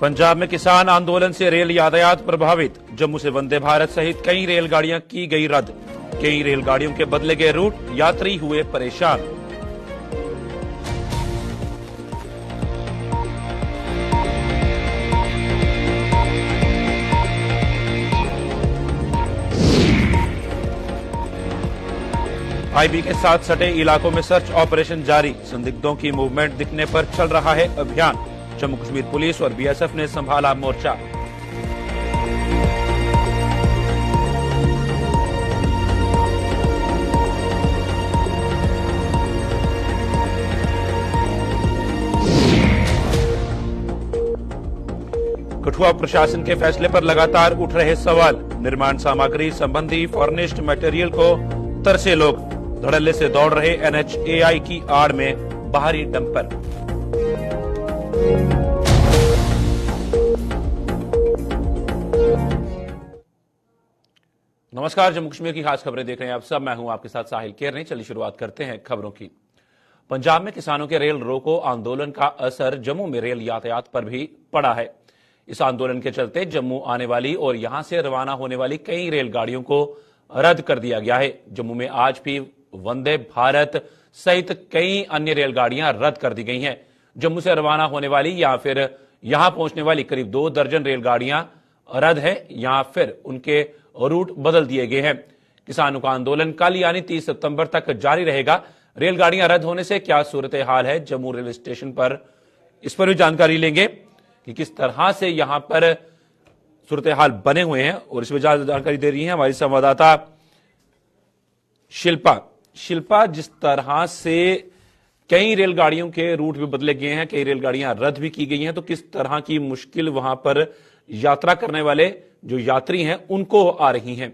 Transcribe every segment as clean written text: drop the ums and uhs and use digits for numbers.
पंजाब में किसान आंदोलन से रेल यातायात प्रभावित। जम्मू से वंदे भारत सहित कई रेलगाड़ियां की गई रद्द। कई रेलगाड़ियों के बदले गए रूट, यात्री हुए परेशान। आईबी के साथ सटे इलाकों में सर्च ऑपरेशन जारी। संदिग्धों की मूवमेंट दिखने पर चल रहा है अभियान। जम्मू कश्मीर पुलिस और बीएसएफ ने संभाला मोर्चा। कठुआ प्रशासन के फैसले पर लगातार उठ रहे सवाल। निर्माण सामग्री संबंधी फर्निश्ड मटेरियल को तरसे लोग। धड़ल्ले से दौड़ रहे एनएचएआई की आड़ में बाहरी डंपर। नमस्कार, जम्मू कश्मीर की खास खबरें देख रहे हैं आप सब। मैं हूं आपके साथ साहिल केरनी। चलिए शुरुआत करते हैं खबरों की। पंजाब में किसानों के रेल रोको आंदोलन का असर जम्मू में रेल यातायात पर भी पड़ा है। इस आंदोलन के चलते जम्मू आने वाली और यहां से रवाना होने वाली कई रेलगाड़ियों को रद्द कर दिया गया है। जम्मू में आज भी वंदे भारत सहित कई अन्य रेलगाड़ियां रद्द कर दी गई हैं। जम्मू से रवाना होने वाली या फिर यहां पहुंचने वाली करीब 2 दर्जन रेलगाड़ियां रद्द है या फिर उनके रूट बदल दिए गए हैं। किसानों का आंदोलन कल यानी 30 सितंबर तक जारी रहेगा। रेलगाड़ियां रद्द होने से क्या सूरत हाल है जम्मू रेलवे स्टेशन पर, इस पर भी जानकारी लेंगे कि किस तरह से यहां पर सूरत हाल बने हुए हैं। और इसमें जानकारी दे रही है हमारी संवाददाता शिल्पा, जिस तरह से कई रेलगाड़ियों के रूट भी बदले गए हैं, कई रेलगाड़ियां रद्द भी की गई हैं, तो किस तरह की मुश्किल वहां पर यात्रा करने वाले जो यात्री हैं उनको आ रही हैं?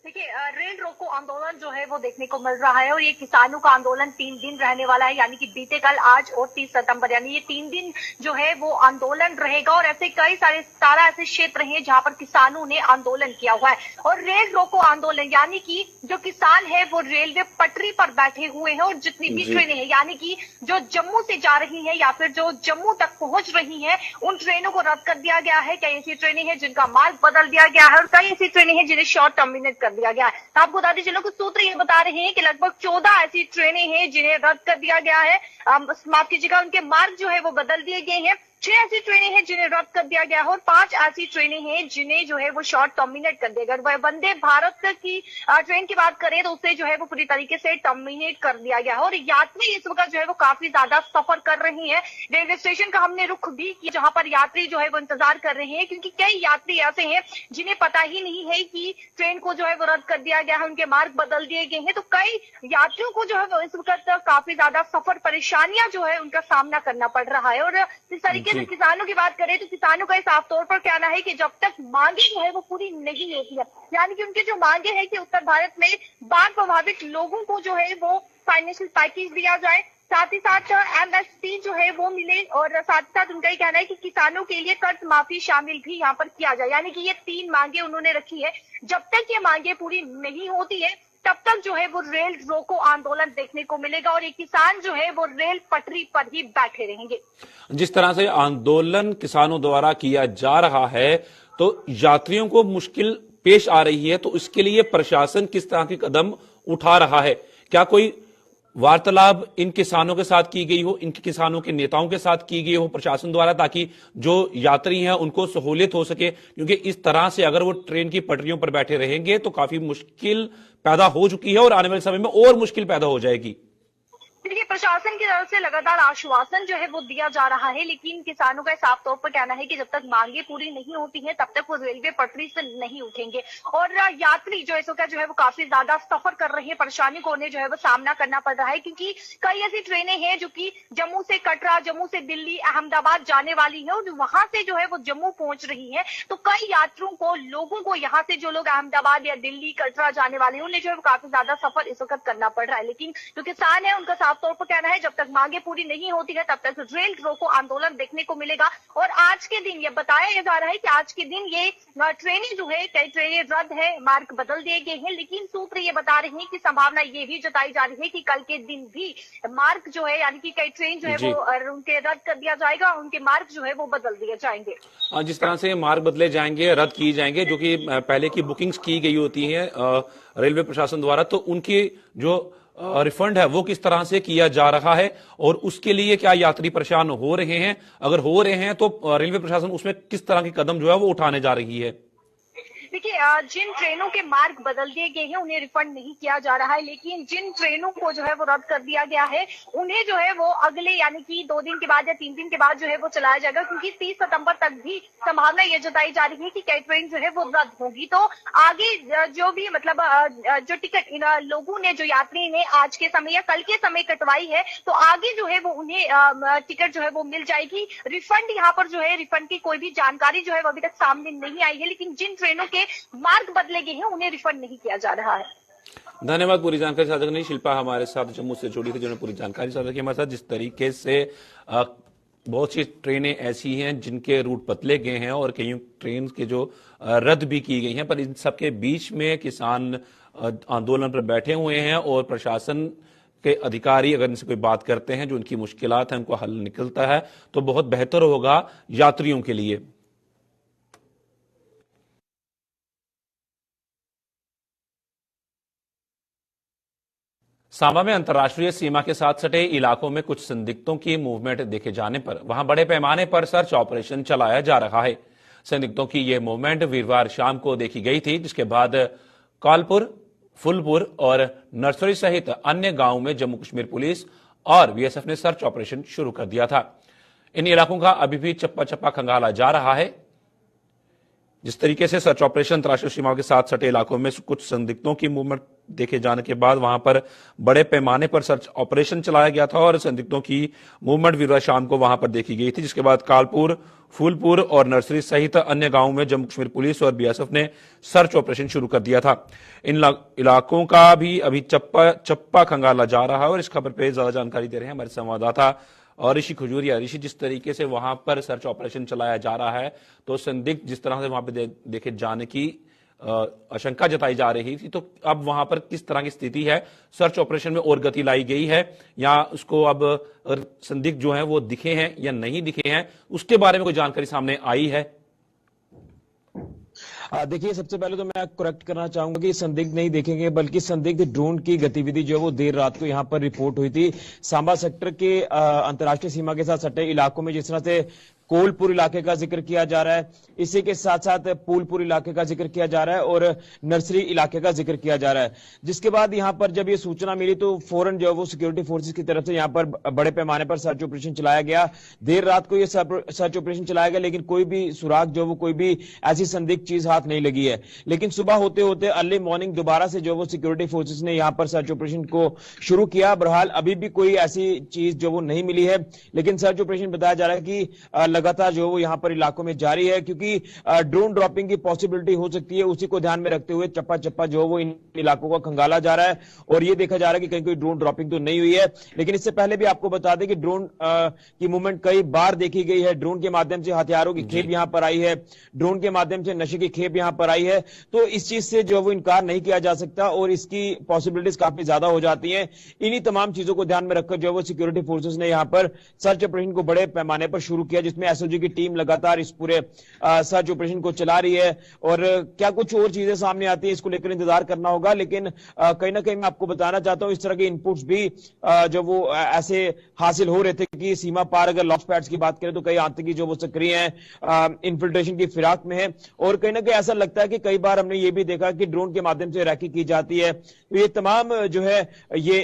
देखिए, रेल रोको आंदोलन जो है वो देखने को मिल रहा है और ये किसानों का आंदोलन 3 दिन रहने वाला है, यानी कि बीते कल, आज और 30 सितंबर, यानी ये 3 दिन जो है वो आंदोलन रहेगा। और ऐसे कई सारे ऐसे क्षेत्र हैं जहां पर किसानों ने आंदोलन किया हुआ है। और रेल रोको आंदोलन यानी कि जो किसान है वो रेलवे पटरी पर बैठे हुए हैं और जितनी भी ट्रेनें हैं, यानी कि जो जम्मू से जा रही है या फिर जो जम्मू तक पहुंच रही है, उन ट्रेनों को रद्द कर दिया गया है। कई ऐसी ट्रेनें हैं जिनका मार्ग बदल दिया गया है और कई ऐसी ट्रेनें हैं जिन्हें शॉर्ट टर्मिनेट कर दिया गया है। आपको बता दीजिए, कुछ सूत्र ये बता रहे हैं कि लगभग 14 ऐसी ट्रेनें हैं जिन्हें रद्द कर दिया गया है। माफ कीजिएगा, उनके मार्ग जो है वो बदल दिए गए हैं। 6 ऐसी ट्रेनें हैं जिन्हें रद्द कर दिया गया है और 5 ऐसी ट्रेनें हैं जिन्हें जो है वो शॉर्ट टर्मिनेट कर दिया गया। वंदे भारत की ट्रेन की बात करें तो उसे जो है वो पूरी तरीके से टर्मिनेट कर दिया गया है। और यात्री इस वक्त जो है वो काफी ज्यादा सफर कर रही है। रेलवे स्टेशन का हमने रुख भी किया जहां पर यात्री जो है वो इंतजार कर रहे हैं, क्योंकि कई यात्री ऐसे हैं जिन्हें पता ही नहीं है कि ट्रेन को जो है वो रद्द कर दिया गया है, उनके मार्ग बदल दिए गए हैं। तो कई यात्रियों को जो है वो इस वक्त काफी ज्यादा सफर परेशानियां जो है उनका सामना करना पड़ रहा है। और इस तरीके से किसानों की बात करें तो किसानों का साफ तौर पर कहना है कि जब तक मांगे जो है वो पूरी नहीं होती है, यानी कि उनकी जो मांगे है कि उत्तर भारत में बाढ़ प्रभावित लोगों को जो है वो फाइनेंशियल पैकेज दिया जाए, साथ ही साथ एमएसपी जो है वो मिले, और साथ ही साथ उनका ये कहना है कि किसानों के लिए कर्ज माफी शामिल भी यहाँ पर किया जाए। यानी कि ये 3 मांगे उन्होंने रखी है। जब तक ये मांगे पूरी नहीं होती है तब तक जो है वो रेल रोको आंदोलन देखने को मिलेगा और ये किसान जो है वो रेल पटरी पर ही बैठे रहेंगे। जिस तरह से आंदोलन किसानों द्वारा किया जा रहा है तो यात्रियों को मुश्किल पेश आ रही है, तो इसके लिए प्रशासन किस तरह के कदम उठा रहा है? क्या कोई वार्तालाप इन किसानों के साथ की गई हो, इनके किसानों के नेताओं के साथ की गई हो प्रशासन द्वारा, ताकि जो यात्री हैं उनको सहूलियत हो सके? क्योंकि इस तरह से अगर वो ट्रेन की पटरियों पर बैठे रहेंगे तो काफी मुश्किल पैदा हो चुकी है और आने वाले समय में और मुश्किल पैदा हो जाएगी। देखिए, प्रशासन की तरफ से लगातार आश्वासन जो है वो दिया जा रहा है, लेकिन किसानों का साफ तौर पर कहना है कि जब तक मांगे पूरी नहीं होती हैं तब तक वो रेलवे पटरी से नहीं उठेंगे। और यात्री जो है जो है वो काफी ज्यादा सफर कर रहे हैं, परेशानी को उन्हें जो है वो सामना करना पड़ रहा है, क्योंकि कई ऐसी ट्रेनें हैं जो कि जम्मू से कटरा, जम्मू से दिल्ली, अहमदाबाद जाने वाली है और वहां से जो है वो जम्मू पहुंच रही है। तो कई यात्रियों को, लोगों को यहाँ से जो लोग अहमदाबाद या दिल्ली, कटरा जाने वाले हैं, उन्हें जो है वो काफी ज्यादा सफर इस वक्त करना पड़ रहा है। लेकिन जो किसान है उनका साफ तौर का कहना है जब तक मांगे पूरी नहीं होती है तब तक रेल रोको आंदोलन देखने को मिलेगा। और आज के दिन ये बताया जा रहा है कि आज के दिन ये ट्रेनें जो है, कई ट्रेनें रद्द है, मार्ग बदल दिए गए हैं, लेकिन सूत्र ये बता रहे हैं कि संभावना ये भी जताई जा रही है कि कल के दिन भी मार्ग जो है, यानी कि कई ट्रेन जो है वो उनके रद्द कर दिया जाएगा, उनके मार्ग जो है वो बदल दिए जाएंगे। जिस तरह से मार्ग बदले जाएंगे, रद्द किए जाएंगे, जो कि पहले की बुकिंग्स की गई होती है रेलवे प्रशासन द्वारा, तो उनकी जो रिफंड है वो किस तरह से किया जा रहा है और उसके लिए क्या यात्री परेशान हो रहे हैं? अगर हो रहे हैं तो रेलवे प्रशासन उसमें किस तरह के कदम जो है वो उठाने जा रही है? देखिए, जिन ट्रेनों के मार्ग बदल दिए गए हैं उन्हें रिफंड नहीं किया जा रहा है, लेकिन जिन ट्रेनों को जो है वो रद्द कर दिया गया है उन्हें जो है वो अगले यानी कि 2 दिन के बाद या 3 दिन के बाद जो है वो चलाया जाएगा, क्योंकि 30 सितंबर तक भी संभावना ये जताई जा रही है कि कई ट्रेन जो है वो रद्द होगी। तो आगे जो भी मतलब जो टिकट इन लोगों ने, जो यात्री ने आज के समय या कल के समय कटवाई है, तो आगे जो है वो उन्हें टिकट जो है वो मिल जाएगी। रिफंड यहाँ पर जो है, रिफंड की कोई भी जानकारी जो है वो अभी तक सामने नहीं आई है, लेकिन जिन ट्रेनों के मार्ग बदले गए हैं उन्हें रिफंड नहीं किया जा रहा है। धन्यवाद पूरी जानकारी साझा करने। शिल्पा हमारे साथ जम्मू से जुड़ी थी, जिन्होंने पूरी जानकारी साझा की हमारे साथ। जिस तरीके से बहुत सी ट्रेनें ऐसी हैं जिनके रूट बदले गए हैं और कई ट्रेन के जो रद्द भी की गई हैं, पर इन सबके बीच में किसान आंदोलन पर बैठे हुए हैं और प्रशासन के अधिकारी अगर इनसे कोई बात करते हैं, जो उनकी मुश्किलात हैं उनको हल निकलता है तो बहुत बेहतर होगा यात्रियों के लिए। सांबा में अंतर्राष्ट्रीय सीमा के साथ सटे इलाकों में कुछ संदिग्धों की मूवमेंट देखे जाने पर वहां बड़े पैमाने पर सर्च ऑपरेशन चलाया जा रहा है। संदिग्धों की यह मूवमेंट वीरवार शाम को देखी गई थी, जिसके बाद कालपुर, फुलपुर और नर्सरी सहित अन्य गांवों में जम्मू कश्मीर पुलिस और बीएसएफ ने सर्च ऑपरेशन शुरू कर दिया था। इन इलाकों का अभी भी चप्पा चप्पा खंगाला जा रहा है। जिस तरीके से सर्च ऑपरेशन अंतर्राष्ट्रीय सीमा के साथ सटे इलाकों में कुछ संदिग्धों की मूवमेंट देखे जाने के बाद वहां पर बड़े पैमाने पर सर्च ऑपरेशन चलाया गया था और संदिग्धों की मूवमेंट वीरवार शाम को वहां पर देखी गई थी, जिसके बाद कालपुर, फूलपुर और नर्सरी सहित अन्य गांवों में जम्मू कश्मीर पुलिस और बीएसएफ ने सर्च ऑपरेशन शुरू कर दिया था। इन इलाकों का भी अभी चप्पा खंगाला जा रहा है और इस खबर पर ज्यादा जानकारी दे रहे हैं हमारे संवाददाता और ऋषि खजूरिया। ऋषि, जिस तरीके से वहां पर सर्च ऑपरेशन चलाया जा रहा है तो संदिग्ध जिस तरह से वहां पर देखे जाने की आशंका जताई जा रही थी, तो अब वहां पर किस तरह की स्थिति है? सर्च ऑपरेशन में और गति लाई गई है या उसको अब संदिग्ध जो है वो दिखे हैं या नहीं दिखे हैं, उसके बारे में कोई जानकारी सामने आई है? देखिए, सबसे पहले तो मैं करेक्ट करना चाहूंगा कि संदिग्ध नहीं देखेंगे, बल्कि संदिग्ध ड्रोन की गतिविधि जो है वो देर रात को यहां पर रिपोर्ट हुई थी। सांबा सेक्टर के अंतर्राष्ट्रीय सीमा के साथ सटे इलाकों में जिस तरह से कोलपुर इलाके का जिक्र किया जा रहा है, इसी के साथ साथ फूलपुर इलाके का जिक्र किया जा रहा है और नर्सरी इलाके का जिक्र किया जा रहा है। जिसके बाद यहां पर जब ये सूचना मिली तो फौरन जो है वो सिक्योरिटी फोर्सेस की तरफ से यहां पर बड़े पैमाने पर सर्च ऑपरेशन चलाया गया। देर रात को ये सर्च ऑपरेशन चलाया गया, लेकिन कोई भी सुराग जो वो कोई भी ऐसी संदिग्ध चीज हाथ नहीं लगी है। लेकिन सुबह होते होते अर्ली मॉर्निंग दोबारा से जो वो सिक्योरिटी फोर्सेस ने यहां पर सर्च ऑपरेशन को शुरू किया। बहरहाल अभी भी कोई ऐसी चीज जो वो नहीं मिली है, लेकिन सर्च ऑपरेशन बताया जा रहा है कि लगातार जो वो यहां पर इलाकों में जारी है, क्योंकि ड्रोन ड्रॉपिंग की पॉसिबिलिटी हो सकती है। उसी को ध्यान में रखते हुए चप्पा चप्पा जो वो इन इलाकों का खंगाला जा रहा है और ये देखा जा रहा है कि कहीं कोई ड्रोन ड्रॉपिंग तो नहीं हुई है। लेकिन इससे पहले भी आपको बता दें कि ड्रोन की मूवमेंट कई बार देखी गई है। ड्रोन के माध्यम से हथियारों की खेप यहां पर आई है, ड्रोन के माध्यम से नशे की खेप यहां पर आई है। तो इस चीज से जो वो इनकार नहीं किया जा सकता और इसकी पॉसिबिलिटीज काफी ज्यादा हो जाती हैं। इन्हीं तमाम चीजों को ध्यान में रखकर जो वो सिक्योरिटी फोर्सेस ने यहां पर सर्च ऑपरेशन को बड़े पैमाने पर शुरू किया, जिसमें एसओजी की टीम लगातार इस पूरे सर्च ऑपरेशन को चला रही है। और क्या कुछ और चीजें सामने आती है इसको लेकर इंतजार करना होगा, लेकिन कहीं ना कहीं मैं आपको बताना चाहता हूं इस तरह के इनपुट्स भी जो वो ऐसे हासिल हो रहे थे कि सीमा पार अगर लॉन्च पैड्स की बात करें तो कई आतंकी जो वो सक्रिय हैं, इन्फिल्ट्रेशन की फिराक में है। और कहीं ना कहीं ऐसा लगता है कि कई बार हमने ये भी देखा कि ड्रोन के माध्यम से रैकी की जाती है। तो ये तमाम जो है ये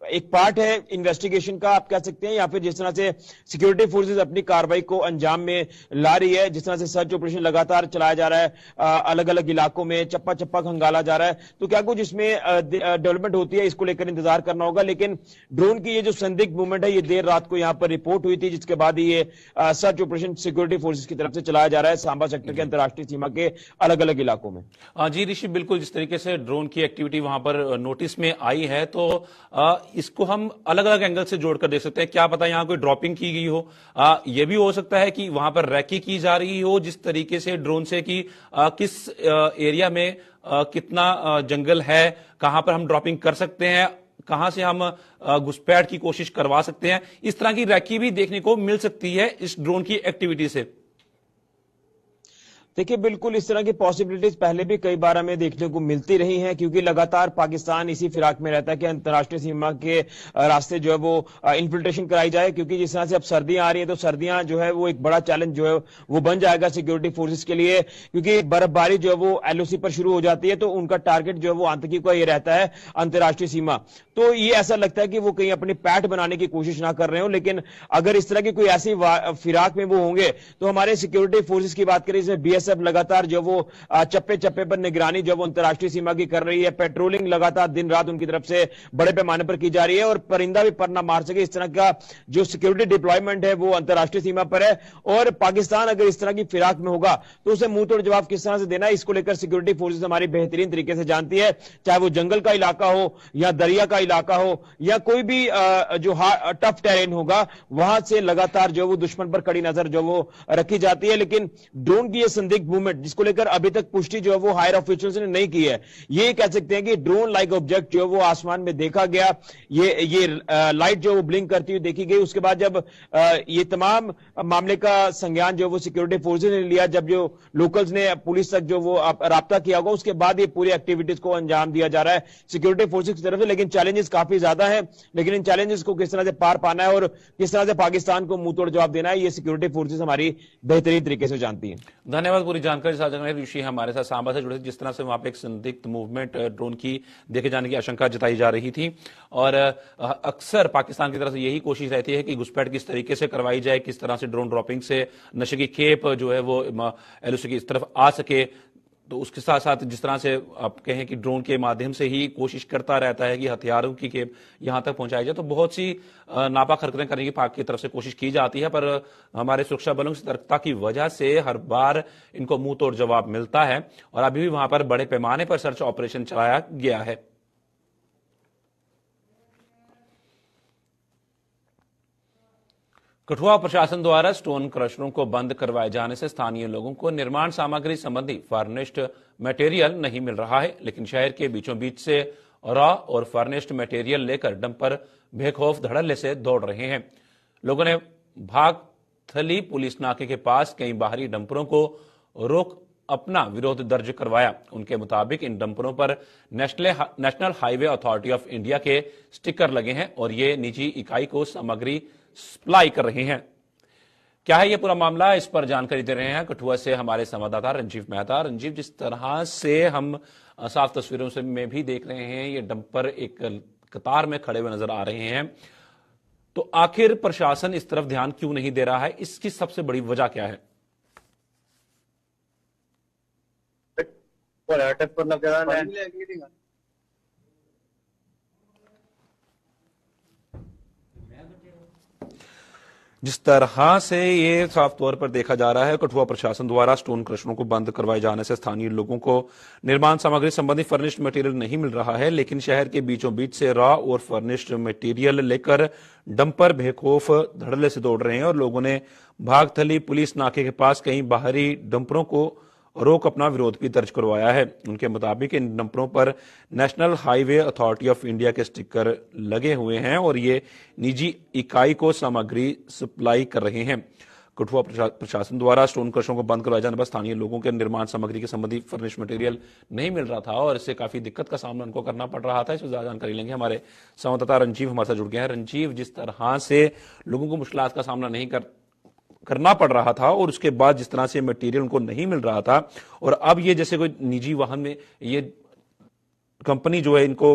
एक पार्ट है इन्वेस्टिगेशन का आप कह सकते हैं, या फिर जिस तरह से सिक्योरिटी फोर्सेस अपनी कार्रवाई को अंजाम में ला रही है, जिस तरह से सर्च ऑपरेशन लगातार चलाया जा रहा है, अलग अलग इलाकों में चप्पा चप्पा खंगाला जा रहा है। तो क्या कुछ इसमें डेवलपमेंट होती है इसको लेकर इंतजार करना होगा। लेकिन ड्रोन की ये जो संदिग्ध मूवमेंट है ये देर रात को यहां पर रिपोर्ट हुई थी, जिसके बाद ये सर्च ऑपरेशन सिक्योरिटी फोर्सेस की तरफ से चलाया जा रहा है सांबा सेक्टर के अंतर्राष्ट्रीय सीमा के अलग अलग इलाकों में। जी ऋषि, बिल्कुल जिस तरीके से ड्रोन की एक्टिविटी वहां पर नोटिस में आई है, तो इसको हम अलग अलग एंगल से जोड़कर देख सकते हैं। क्या पता यहां कोई ड्रॉपिंग की गई हो, यह भी हो सकता है कि वहां पर रैकी की जा रही हो जिस तरीके से ड्रोन से कि किस एरिया में कितना जंगल है, कहां पर हम ड्रॉपिंग कर सकते हैं, कहां से हम घुसपैठ की कोशिश करवा सकते हैं। इस तरह की रैकी भी देखने को मिल सकती है इस ड्रोन की एक्टिविटी से। देखिए, बिल्कुल इस तरह की पॉसिबिलिटीज पहले भी कई बार हमें देखने को मिलती रही हैं, क्योंकि लगातार पाकिस्तान इसी फिराक में रहता है कि अंतर्राष्ट्रीय सीमा के रास्ते जो है वो इन्फिल्ट्रेशन कराई जाए, क्योंकि जिस तरह से अब सर्दियां आ रही है तो सर्दियां जो है वो एक बड़ा चैलेंज जो है वो बन जाएगा सिक्योरिटी फोर्सेस के लिए, क्योंकि बर्फबारी जो है वो एलओसी पर शुरू हो जाती है, तो उनका टारगेट जो है वो आतंकी का ये रहता है अंतर्राष्ट्रीय सीमा। तो ये ऐसा लगता है कि वो कहीं अपनी पैठ बनाने की कोशिश ना कर रहे हो, लेकिन अगर इस तरह की कोई ऐसी फिराक में वो होंगे तो हमारे सिक्योरिटी फोर्सेस की बात करें, इसमें बीएसएफ लगातार जो वो चप्पे चप्पे पर निगरानी जो वो अंतर्राष्ट्रीय सीमा की कर रही है, पेट्रोलिंग लगातार दिन रात उनकी तरफ से बड़े पैमाने पर की जा रही है, और परिंदा भी पर ना मार सके इस तरह का जो सिक्योरिटी डिप्लॉयमेंट है वो अंतर्राष्ट्रीय सीमा पर है। और पाकिस्तान अगर इस तरह की फिराक में होगा तो उसे मुंह तोड़ जवाब किस तरह से देना है, इसको लेकर सिक्योरिटी फोर्सेस हमारी बेहतरीन तरीके से जानती है, चाहे वो जंगल का इलाका हो या दरिया का इलाका हो या कोई भी जो टफ टेरेन होगा, वहां से लगातार जो वो दुश्मन पर कड़ी नजर जो वो रखी जाती है। लेकिन ड्रोन की ये संदिग्ध मूवमेंट जिसको लेकर अभी तक पुष्टि जो है वो हायर ऑफिशियल्स ने नहीं की है, ये कह सकते हैं कि ड्रोन लाइक ऑब्जेक्ट जो है वो आसमान में देखा गया, ये लाइट जो वो ब्लिंक करती हुई देखी गई। उसके बाद जब ये तमाम मामले का संज्ञान जो वो सिक्योरिटी फोर्सेज ने लिया, जब जो लोकल्स ने पुलिस तक जो वो राब्ता किया होगा, उसके बाद ये पूरी एक्टिविटीज को अंजाम दिया जा रहा है सिक्योरिटी फोर्सेज की तरफ से। लेकिन चैलेंजेस काफी ज्यादा है, लेकिन इन चैलेंजेस को किस तरह से पार पाना है और किस तरह से पाकिस्तान को मुंह तोड़ जवाब देना है, ये सिक्योरिटी फोर्सेज हमारी बेहतरीन तरीके से जानती है। धन्यवाद पूरी जानकारी साझा करने के लिए। ऋषि हमारे साथ सांबा से जुड़े थे, जिस तरह से वहां पे एक संदिग्ध मूवमेंट ड्रोन की देखे जाने की आशंका जताई जा रही थी, और अक्सर पाकिस्तान की तरफ से यही कोशिश रहती है कि घुसपैठ किस तरीके से करवाई जाए, किस तरह से ड्रोन ड्रॉपिंग से नशे की खेप जो है वो एलओसी की इस तरफ आ सके। तो उसके साथ साथ जिस तरह से आप कहें कि ड्रोन के माध्यम से ही कोशिश करता रहता है कि हथियारों की खेप यहां तक पहुंचाई जाए, तो बहुत सी नापाक हरकतें करने की पाक की तरफ से कोशिश की जाती है, पर हमारे सुरक्षा बलों की सतर्कता की वजह से हर बार इनको मुंह तोड़ जवाब मिलता है, और अभी भी वहां पर बड़े पैमाने पर सर्च ऑपरेशन चलाया गया है। कठुआ प्रशासन द्वारा स्टोन क्रशरों को बंद करवाए जाने से स्थानीय लोगों को निर्माण सामग्री संबंधी फर्निश्ड मटेरियल नहीं मिल रहा है, लेकिन शहर के बीचों बीच से रॉ और फर्निश्ड मटेरियल लेकर डंपर बेखौफ धड़ल्ले से दौड़ रहे हैं। लोगों ने भागथली पुलिस नाके के पास कई बाहरी डंपरों को रोक अपना विरोध दर्ज करवाया। उनके मुताबिक इन डंपरों पर national highway authority of India के स्टिकर लगे हैं और ये निजी इकाई को सामग्री सप्लाई कर रहे हैं। क्या है ये पूरा मामला, इस पर जानकारी दे रहे हैं कठुआ से हमारे संवाददाता रंजीव मेहता। रंजीव, जिस तरह से हम साफ तस्वीरों से में भी देख रहे हैं, ये डंपर एक कतार में खड़े हुए नजर आ रहे हैं, तो आखिर प्रशासन इस तरफ ध्यान क्यों नहीं दे रहा है? इसकी सबसे बड़ी वजह क्या है? जिस तरह से ये साफ तौर पर देखा जा रहा है, कठुआ प्रशासन द्वारा स्टोन क्रशरों को बंद करवाए जाने से स्थानीय लोगों को निर्माण सामग्री संबंधी फर्निश्ड मटेरियल नहीं मिल रहा है, लेकिन शहर के बीचों बीच से रॉ और फर्निश्ड मटेरियल लेकर डंपर बेखौफ धड़ल्ले से दौड़ रहे हैं, और लोगों ने भागथली पुलिस नाके के पास कई बाहरी डंपरों को रोक अपना विरोध भी दर्ज करवाया है। उनके मुताबिक इन डंपरों पर national highway authority of India के स्टिकर लगे हुए हैं और ये निजी इकाई को सामग्री सप्लाई कर रहे हैं। कठुआ प्रशासन द्वारा स्टोन क्रशरों को बंद करवाए जाने पर स्थानीय लोगों के निर्माण सामग्री के संबंधी फर्निश मटेरियल नहीं मिल रहा था और इससे काफी दिक्कत का सामना उनको करना पड़ रहा था। इस पर ज्यादा जानकारी लेंगे, हमारे संवाददाता रंजीव हमारे साथ जुड़ गए हैं। रंजीव, जिस तरह से लोगों को मुश्किलात का सामना नहीं करना पड़ रहा था और उसके बाद जिस तरह से मटेरियल उनको नहीं मिल रहा था, और अब ये जैसे कोई निजी वाहन में ये कंपनी जो है इनको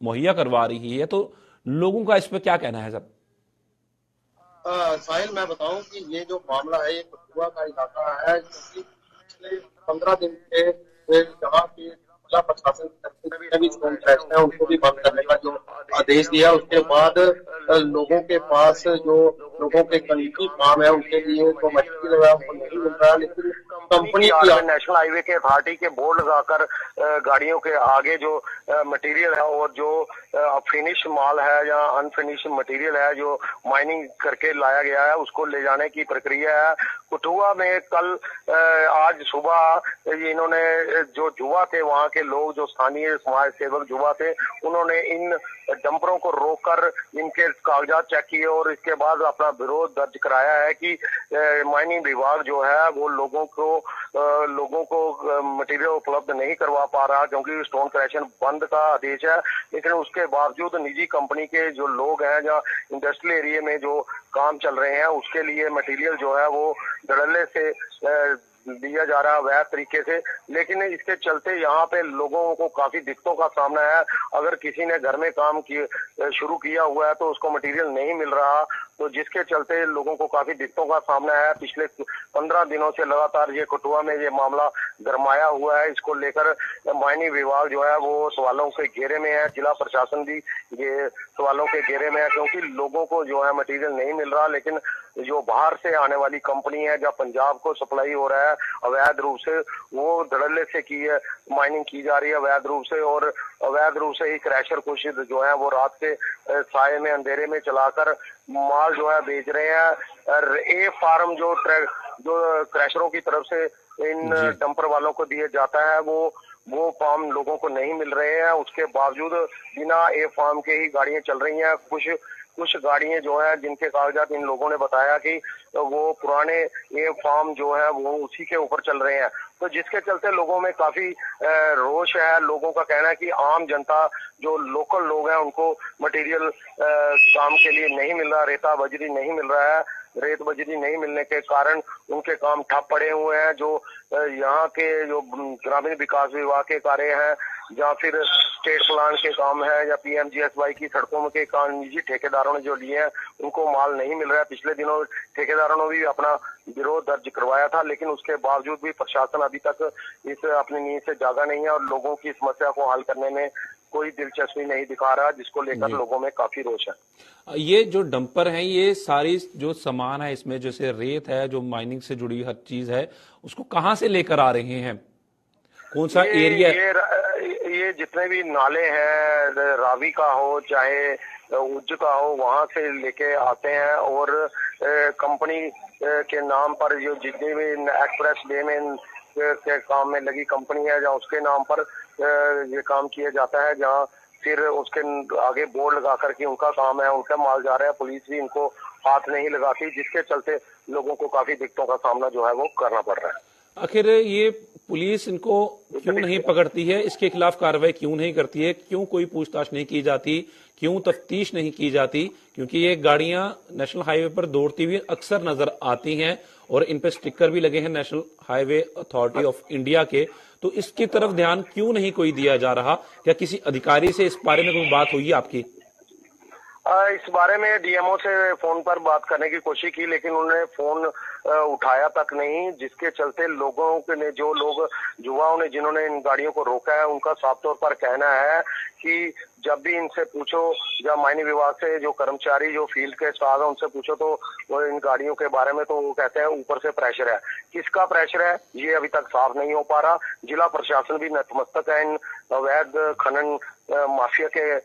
मुहैया करवा रही है, तो लोगों का इस पर क्या कहना है सर? साहिल, मैं बताऊं कि ये जो मामला है ये कठुआ का इलाका है, क्योंकि पिछले 15 दिन से जहाँ की जिला प्रशासन भी स्टोन क्रशर है उनको भी बंद करने का जो आदेश दिया, उसके बाद लोगों के पास जो लोगों के निजी काम है उनके लिए तो मटेरियल है उनको नहीं मिल रहा है, लेकिन कंपनी की नेशनल हाईवे के अथॉरिटी के बोर्ड लगाकर गाड़ियों के आगे जो मटेरियल है और जो फिनिश माल है या अनफिनिश मटेरियल है जो माइनिंग करके लाया गया है उसको ले जाने की प्रक्रिया है। कठुआ में कल आज सुबह इन्होंने जो युवा थे वहां के लोग जो स्थानीय समाज सेवक युवा थे उन्होंने इन डंपरों को रोककर इनके कागजात चेक किए और इसके बाद अपना विरोध दर्ज कराया है कि माइनिंग विभाग जो है वो लोगों को मटेरियल उपलब्ध नहीं करवा पा रहा क्योंकि स्टोन क्रैशन बंद का आदेश है। लेकिन उसके बावजूद निजी कंपनी के जो लोग हैं या इंडस्ट्रियल एरिया में जो काम चल रहे हैं उसके लिए मटेरियल जो है वो धड़ल्ले से दिया जा रहा है वैध तरीके से। लेकिन इसके चलते यहाँ पे लोगों को काफी दिक्कतों का सामना है। अगर किसी ने घर में काम शुरू किया हुआ है तो उसको मटेरियल नहीं मिल रहा, तो जिसके चलते लोगों को काफी दिक्कतों का सामना है। पिछले 15 दिनों से लगातार ये कठुआ में ये मामला गरमाया हुआ है। इसको लेकर माइनिंग विभाग जो है वो सवालों के घेरे में है, जिला प्रशासन भी ये सवालों के घेरे में है क्योंकि लोगों को जो है मटेरियल नहीं मिल रहा। लेकिन जो बाहर से आने वाली कंपनी है जहाँ पंजाब को सप्लाई हो रहा है अवैध रूप से, वो धड़ल्ले से माइनिंग की जा रही है अवैध रूप से और अवैध रूप से ही क्रैशर कुछ जो है वो रात के साये में अंधेरे में चलाकर माल जो है बेच रहे हैं। ए फार्म जो क्रैशरों की तरफ से इन डंपर वालों को दिए जाता है वो फार्म लोगों को नहीं मिल रहे हैं। उसके बावजूद बिना ए फार्म के ही गाड़ियां चल रही हैं। कुछ गाड़ियां जो है जिनके कागजात इन लोगों ने बताया कि वो पुराने ए फार्म जो है वो उसी के ऊपर चल रहे हैं, तो जिसके चलते लोगों में काफी रोष है। लोगों का कहना है कि आम जनता जो लोकल लोग हैं उनको मटेरियल काम के लिए नहीं मिल रहा, रेता बजरी नहीं मिल रहा है। रेत बजरी नहीं मिलने के कारण उनके काम ठप पड़े हुए हैं। जो यहाँ के जो ग्रामीण विकास विभाग के कार्य हैं या फिर स्टेट प्लान के काम है या PMGSY की सड़कों के काम निजी ठेकेदारों ने जो लिए हैं उनको माल नहीं मिल रहा है। पिछले दिनों ठेकेदारों ने भी अपना विरोध दर्ज करवाया था, लेकिन उसके बावजूद भी प्रशासन अभी तक इस अपनी नींद से जागा नहीं है और लोगों की समस्या को हल करने में कोई दिलचस्पी नहीं दिखा रहा, जिसको लेकर लोगों में काफी रोष है। ये जो डंपर हैं ये सारी जो सामान है इसमें जैसे रेत है जो माइनिंग से जुड़ी हर चीज है उसको कहाँ से लेकर आ रहे हैं, कौन सा एरिया? ये जितने भी नाले हैं रावी का हो चाहे उज्ज का हो वहां से लेके आते हैं और कंपनी के नाम पर जो जितनी भी एक्सप्रेस वे में के काम में लगी कंपनी है जहाँ उसके नाम पर ये काम किया जाता है, जहाँ फिर उसके आगे बोर्ड लगा करके उनका काम है, उनका माल जा रहा है। पुलिस भी इनको हाथ नहीं लगाती, जिसके चलते लोगों को काफी दिक्कतों का सामना जो है वो करना पड़ रहा है। आखिर ये पुलिस इनको क्यों नहीं पकड़ती है, इसके खिलाफ कार्रवाई क्यों नहीं करती है, क्यों कोई पूछताछ नहीं की जाती, क्यों तफ्तीश नहीं की जाती? क्योंकि ये गाड़ियां नेशनल हाईवे पर दौड़ती हुई अक्सर नजर आती हैं और इन पे स्टिकर भी लगे हैं national highway authority of India के, तो इसकी तरफ ध्यान क्यों नहीं कोई दिया जा रहा? क्या किसी अधिकारी से इस बारे में कोई बात हुई आपकी? इस बारे में डीएमओ से फोन पर बात करने की कोशिश की, लेकिन उन्होंने फोन उठाया तक नहीं, जिसके चलते लोगों के ने जो लोग युवाओं ने जिन्होंने इन गाड़ियों को रोका है उनका साफ तौर पर कहना है कि जब भी इनसे पूछो या माइनिंग विभाग से जो कर्मचारी जो फील्ड के स्टाफ है उनसे पूछो तो वो इन गाड़ियों के बारे में तो वो कहते हैं ऊपर से प्रेशर है। किसका प्रेशर है ये अभी तक साफ नहीं हो पा रहा। जिला प्रशासन भी नतमस्तक है इन अवैध खनन माफिया के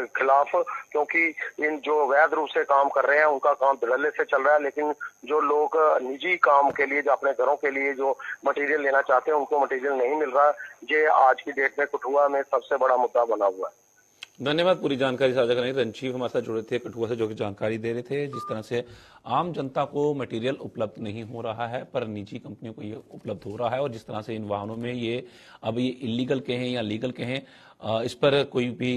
खिलाफ, क्योंकि इन जो अवैध रूप से काम कर रहे हैं उनका काम धड़ल्ले से चल रहा है, लेकिन जो लोग निजी काम के लिए जो अपने घरों के लिए जो मटेरियल लेना चाहते हैं उनको मटेरियल नहीं मिल रहा। ये आज की डेट में कठुआ में सबसे बड़ा मुद्दा बना हुआ है। धन्यवाद पूरी जानकारी साझा करने के लिए। रंजीव हमारे साथ जुड़े थे कठुआ से, जो कि जानकारी दे रहे थे जिस तरह से आम जनता को मटेरियल उपलब्ध नहीं हो रहा है पर निजी कंपनियों को ये उपलब्ध हो रहा है, और जिस तरह से इन वाहनों में ये अब ये इलीगल कहें या लीगल कहें इस पर कोई भी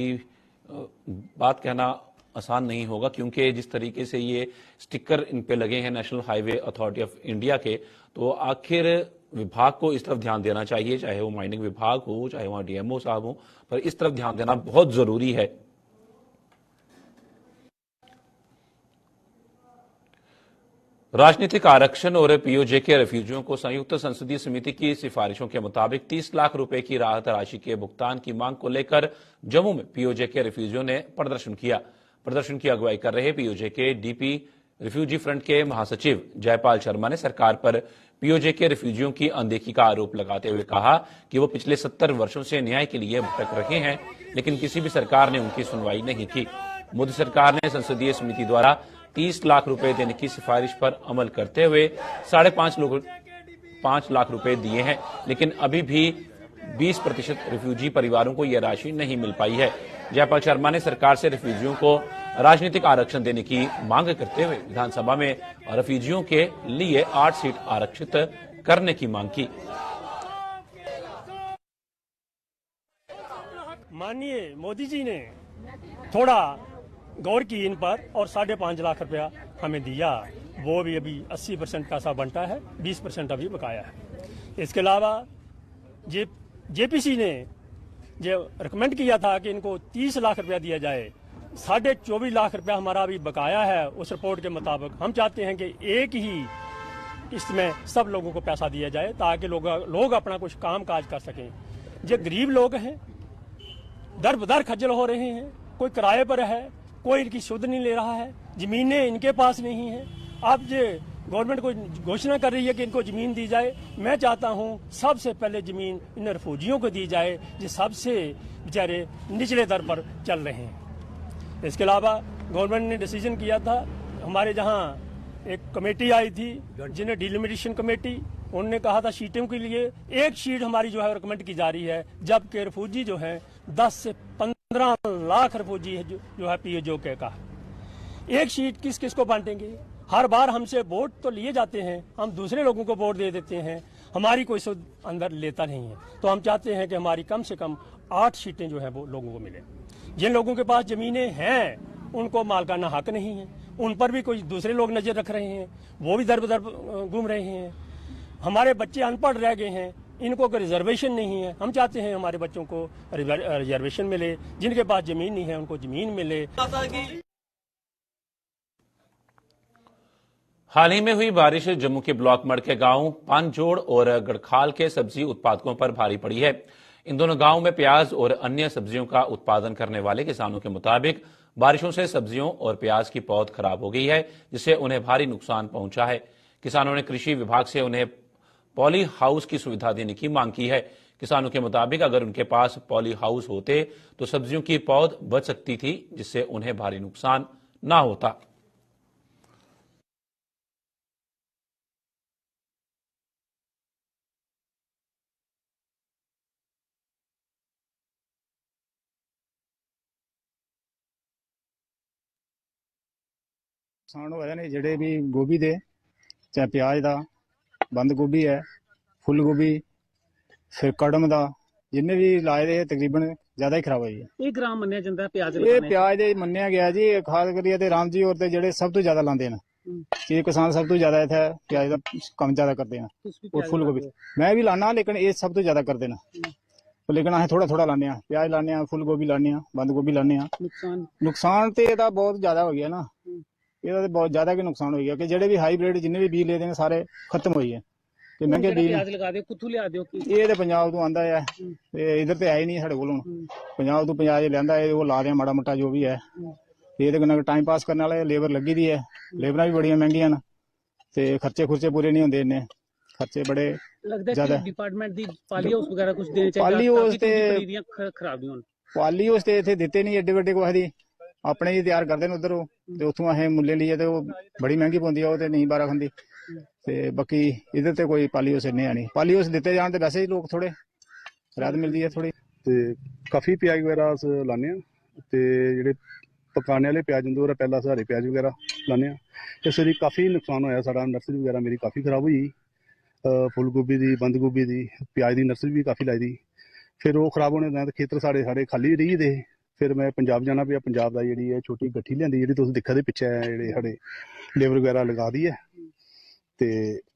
बात कहना आसान नहीं होगा, क्योंकि जिस तरीके से ये स्टिकर इन पे लगे हैं national highway authority of India के, तो आखिर विभाग को इस तरफ ध्यान देना चाहिए, चाहे वो माइनिंग विभाग हो चाहे वहां डीएमओ साहब हो, पर इस तरफ ध्यान देना बहुत जरूरी है। राजनीतिक आरक्षण और पीओजे के रेफ्यूजियों को संयुक्त संसदीय समिति की सिफारिशों के मुताबिक 30 लाख रुपए की राहत राशि के भुगतान की मांग को लेकर जम्मू में पीओजे के रेफ्यूजियों ने प्रदर्शन किया। प्रदर्शन की अगुवाई कर रहे पीओजे के डीपी रिफ्यूजी फ्रंट के महासचिव जयपाल शर्मा ने सरकार पर पीओजे के रिफ्यूजियों की अनदेखी का आरोप लगाते हुए कहा कि वो पिछले 70 वर्षों से न्याय के लिए भटक रहे हैं, लेकिन किसी भी सरकार ने उनकी सुनवाई नहीं की। मोदी सरकार ने संसदीय समिति द्वारा 30 लाख रुपए देने की सिफारिश पर अमल करते हुए 5.5 लाख रुपए दिए हैं, लेकिन अभी भी 20% रिफ्यूजी परिवारों को यह राशि नहीं मिल पाई है। जयपाल शर्मा ने सरकार से रिफ्यूजियों को राजनीतिक आरक्षण देने की मांग करते हुए विधानसभा में रिफ्यूजियों के लिए 8 सीट आरक्षित करने की मांग की। माननीय मोदी जी ने थोड़ा गौर की इन पर और 5.5 लाख रुपया हमें दिया, वो भी अभी 80% का सा बनता है, 20% अभी बकाया है। इसके अलावा जेपीसी ने जो रिकमेंड किया था कि इनको 30 लाख रुपया दिया जाए, 24.5 लाख रुपया हमारा अभी बकाया है। उस रिपोर्ट के मुताबिक हम चाहते हैं कि एक ही इसमें सब लोगों को पैसा दिया जाए ताकि लोग अपना कुछ काम काज कर सकें। जो गरीब लोग हैं दर बदर खज्जल हो रहे हैं, कोई किराए पर है, कोई इनकी सुध नहीं ले रहा है, जमीनें इनके पास नहीं है। अब जो गवर्नमेंट को घोषणा कर रही है कि इनको जमीन दी जाए, मैं चाहता हूं सबसे पहले जमीन इन रिफ्यूजियों को दी जाए जो सबसे बेचारे निचले दर पर चल रहे हैं। इसके अलावा गवर्नमेंट ने डिसीजन किया था, हमारे जहां एक कमेटी आई थी जिन्हें डिलिमिटेशन कमेटी, उन्होंने कहा था सीटों के लिए एक सीट हमारी जो है रिकमेंड की जा रही है, जबकि रिफ्यूजी जो है 10 से 15 लाख रिफ्यूजी जो है पीओजे के का। एक सीट किस किस को बांटेंगे? हर बार हमसे वोट तो लिए जाते हैं, हम दूसरे लोगों को वोट दे देते हैं, हमारी कोई सुध अंदर लेता नहीं है। तो हम चाहते हैं कि हमारी कम से कम 8 सीटें जो है वो लोगों को मिले। जिन लोगों के पास जमीनें हैं उनको मालकाना हक नहीं है, उन पर भी कोई दूसरे लोग नजर रख रहे हैं, वो भी दर बदर घूम रहे हैं। हमारे बच्चे अनपढ़ रह गए हैं, इनको कोई रिजर्वेशन नहीं है। हम चाहते हैं हमारे बच्चों को रिजर्वेशन मिले, जिनके पास जमीन नहीं है उनको जमीन मिले। हाल ही में हुई बारिश जम्मू के ब्लॉक मड़ के गांव पानजोड़ और गढ़खाल के सब्जी उत्पादकों पर भारी पड़ी है। इन दोनों गांवों में प्याज और अन्य सब्जियों का उत्पादन करने वाले किसानों के मुताबिक बारिशों से सब्जियों और प्याज की पौध खराब हो गई है, जिससे उन्हें भारी नुकसान पहुंचा है। किसानों ने कृषि विभाग से उन्हें पॉली हाउस की सुविधा देने की मांग की है। किसानों के मुताबिक अगर उनके पास पॉली हाउस होते तो सब्जियों की पौध बच सकती थी, जिससे उन्हें भारी नुकसान ना होता। ਨੁਕਸਾਨ ਹੋਇਆ ਨੇ ਜਿਹੜੇ ਵੀ ਗੋਭੀ ਦੇ, ਚਾਹੇ ਪਿਆਜ਼ ਦਾ, ਬੰਦ ਗੋਭੀ ਹੈ, ਫੁੱਲ ਗੋਭੀ, ਫਿਰ ਕੜਮ ਦਾ, ਜਿੰਨੇ ਵੀ ਲਾਏ ਦੇ ਤਕਰੀਬਨ ਜ਼ਿਆਦਾ ਹੀ ਖਰਾਬ ਹੋਈ ਹੈ। ਇਹ ਗ੍ਰਾਮ ਮੰਨਿਆ ਜਾਂਦਾ ਹੈ ਪਿਆਜ਼ ਇਹ ਪਿਆਜ਼ ਦੇ ਮੰਨਿਆ ਗਿਆ ਜੀ, ਖਾਸ ਕਰੀਏ ਤੇ ਰਾਮ ਜੀ ਔਰ ਤੇ ਜਿਹੜੇ ਸਭ ਤੋਂ ਜ਼ਿਆਦਾ ਲਾਉਂਦੇ ਨੇ, ਇਹ ਕਿਸਾਨ ਸਭ ਤੋਂ ਜ਼ਿਆਦਾ ਇੱਥੇ ਪਿਆਜ਼ ਦਾ ਕੰਮ ਜ਼ਿਆਦਾ ਕਰਦੇ ਨੇ। और फुल गोभी मैं भी लाना, लेकिन ये सब तो ज्यादा कर देना, लेकिन अस थोड़ा थोड़ा लाने, प्याज लाने, फुल गोभी लाने, बंद गोभी लाने। नुकसान तो ਇਹਦਾ बहुत ज्यादा हो गया ना, ਇਹਦਾ ਤੇ ਬਹੁਤ ਜ਼ਿਆਦਾ ਕਿ ਨੁਕਸਾਨ ਹੋ ਗਿਆ ਕਿ ਜਿਹੜੇ ਵੀ ਹਾਈਬ੍ਰਿਡ ਜਿੰਨੇ ਵੀ ਬੀਜ ਲੈਦੇ ਨੇ ਸਾਰੇ ਖਤਮ ਹੋਈ ਹੈ ਤੇ ਮਹਿੰਗੇ ਬੀਜ ਪਿਆਜ਼ ਲਗਾ ਦਿਓ, ਕਿੱਥੋਂ ਲਿਆ ਦਿਓ? ਇਹ ਤੇ ਪੰਜਾਬ ਤੋਂ ਆਂਦਾ ਹੈ, ਤੇ ਇਧਰ ਤੇ ਹੈ ਹੀ ਨਹੀਂ ਸਾਡੇ ਕੋਲ। ਹੁਣ ਪੰਜਾਬ ਤੋਂ ਪਿਆਜ਼ ਲਿਆਂਦਾ ਹੈ, ਉਹ ਲਾ ਰਿਹਾ ਮਾੜਾ ਮੋਟਾ ਜੋ ਵੀ ਹੈ। ਇਹ ਤੇ ਕਿੰਨਾ ਟਾਈਮ ਪਾਸ ਕਰਨ ਵਾਲੇ ਲੇਬਰ ਲੱਗੀ ਦੀ ਹੈ, ਲੇਬਰਾਂ ਵੀ ਬੜੀਆਂ ਮਹਿੰਗੀਆਂ ਨੇ ਤੇ ਖਰਚੇ ਖੁਰਚੇ ਪੂਰੇ ਨਹੀਂ ਹੁੰਦੇ, ਇੰਨੇ ਖਰਚੇ ਬੜੇ ਲੱਗਦਾ ਕਿ ਡਿਪਾਰਟਮੈਂਟ ਦੀ ਪਾਲੀ ਹਾਊਸ ਵਗੈਰਾ ਕੁਝ ਦੇਣੇ ਚਾਹੀਦੇ। ਪਾਲੀ ਹਾਊਸ ਤੇ ਖਰਾਬ ਨਹੀਂ ਹੋਣ, ਪਾਲੀ ਹਾਊਸ ਤੇ ਇੱਥੇ ਦਿੱਤੇ ਨਹੀਂ ਏਡੇ ਵੱਡੇ ਕੋਈ ਦੀ, ਆਪਣੇ ਹੀ ਤਿਆਰ ਕਰਦੇ ਨੇ ਉਧਰੋਂ, ਤੇ ਉੱਥੋਂ ਅਸੀਂ ਮੁੱਲੇ ਲਈਏ ਤੇ ਉਹ ਬੜੀ ਮਹਿੰਗੀ ਪਾਉਂਦੀ ਆ, ਉਹ ਤੇ ਨਹੀਂ ਬਾਰਾ ਖਾਂਦੀ। ਤੇ ਬਾਕੀ ਇਧਰ ਤੇ ਕੋਈ ਪਾਲੀ ਹਾਊਸ ਇੰਨੇ ਆ ਨਹੀਂ, ਪਾਲੀ ਹਾਊਸ ਦਿੱਤੇ ਜਾਣ ਤੇ ਵੈਸੇ ਹੀ ਲੋਕ ਥੋੜੇ ਰਾਹਤ ਮਿਲਦੀ ਹੈ ਥੋੜੀ। ਤੇ ਕਾਫੀ ਪਿਆਜ਼ ਵਗੈਰਾ ਲਾਉਂਦੇ ਆ, ਤੇ ਜਿਹੜੇ ਪਕਾਣੇ ਵਾਲੇ ਪਿਆਜ਼ ਹੁੰਦੇ ਉਹ ਪਹਿਲਾਂ ਸਾਰੇ ਪਿਆਜ਼ ਵਗੈਰਾ ਲਾਉਂਦੇ ਆ। ਇਸ ਲਈ ਕਾਫੀ ਨੁਕਸਾਨ ਹੋਇਆ ਸਾਡਾ, ਨਰਸਰੀ ਵਗੈਰਾ ਮੇਰੀ ਕਾਫੀ ਖਰਾਬ ਹੋਈ, ਫੁੱਲ ਗੋਭੀ ਦੀ, ਬੰਦ ਗੋਭੀ ਦੀ, ਪਿਆਜ਼ ਦੀ ਨਰਸਰੀ ਵੀ ਕਾਫੀ ਲਾਈ ਦੀ। ਫਿਰ ਉਹ ਖਰਾਬ ਹੋਣੇ ਨਾਲ ਖੇਤਰ ਸਾਡੇ ਖਾਲੀ ਰਹੀ ਦੇ। ਫਿਰ ਮੈਂ ਪੰਜਾਬ ਜਾਣਾ ਪਿਆ, ਪੰਜਾਬ ਦਾ ਜਿਹੜੀ ਹੈ ਛੋਟੀ ਗੱਠੀ ਲਿਆਂਦੀ, ਜਿਹੜੀ ਤੁਸੀਂ ਦੇਖਿਆ ਦੇ ਪਿੱਛੇ ਜਿਹੜੇ ਸਾਡੇ ਲੇਬਰ ਵਗੈਰਾ ਲਗਾ ਦੀ ਹੈ, ਤੇ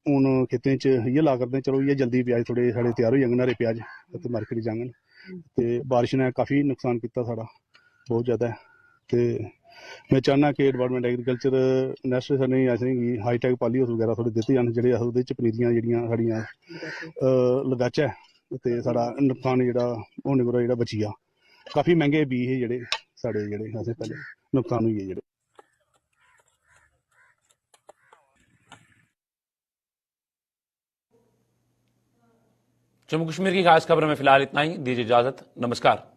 ਹੁਣ ਖੇਤਾਂ 'ਚ ਇਹ ਲਾ ਕਰਦੇ ਚਲੋ ਇਹ ਜਲਦੀ ਪਿਆਜ਼ ਥੋੜੇ ਸਾਡੇ ਤਿਆਰ ਹੋ ਜਾਣਗੇ, ਨਾਲੇ ਪਿਆਜ਼ ਅਤੇ ਮਾਰਕੀਟ ਜਾਣਗੇ। ਤੇ ਬਾਰਿਸ਼ ਨੇ ਕਾਫੀ ਨੁਕਸਾਨ ਕੀਤਾ ਸਾਡਾ, ਬਹੁਤ ਜ਼ਿਆਦਾ। ਤੇ ਮੈਂ ਚਾਹੁੰਦਾ ਕਿ ਡਿਪਾਰਟਮੈਂਟ ਐਗਰੀਕਲਚਰ ਨੈਸ਼ਨਲ ਸਾਨੂੰ ਅਸੀਂ ਹਾਈਟੈਕ ਪਾਲੀ ਹਾਊਸ ਵਗੈਰਾ ਥੋੜੇ ਦਿੱਤੇ ਜਾਣ, ਜਿਹੜੇ ਉਹਦੇ 'ਚ ਪਨੀਰੀਆਂ ਜਿਹੜੀਆਂ ਸਾਡੀਆਂ ਲਗਾਚਾ ਤੇ ਸਾਡਾ ਨੁਕਸਾਨ ਜਿਹੜਾ ਹੋਣੇ ਕੋਲ ਜਿਹੜਾ ਬਚੀ ਆ। ਕਾਫੀ ਮਹਿੰਗੇ ਬੀਜ ਜਿਹੜੇ ਸਾਡੇ ਜਿਹੜੇ ਅਸੀਂ ਪਹਿਲੇ ਨੁਕਸਾਨ ਹੋਈ ਹੈ ਜਿਹੜੇ। जम्मू कश्मीर की खास खबर में फिलहाल इतना ही। दीजिए इजाजत, नमस्कार।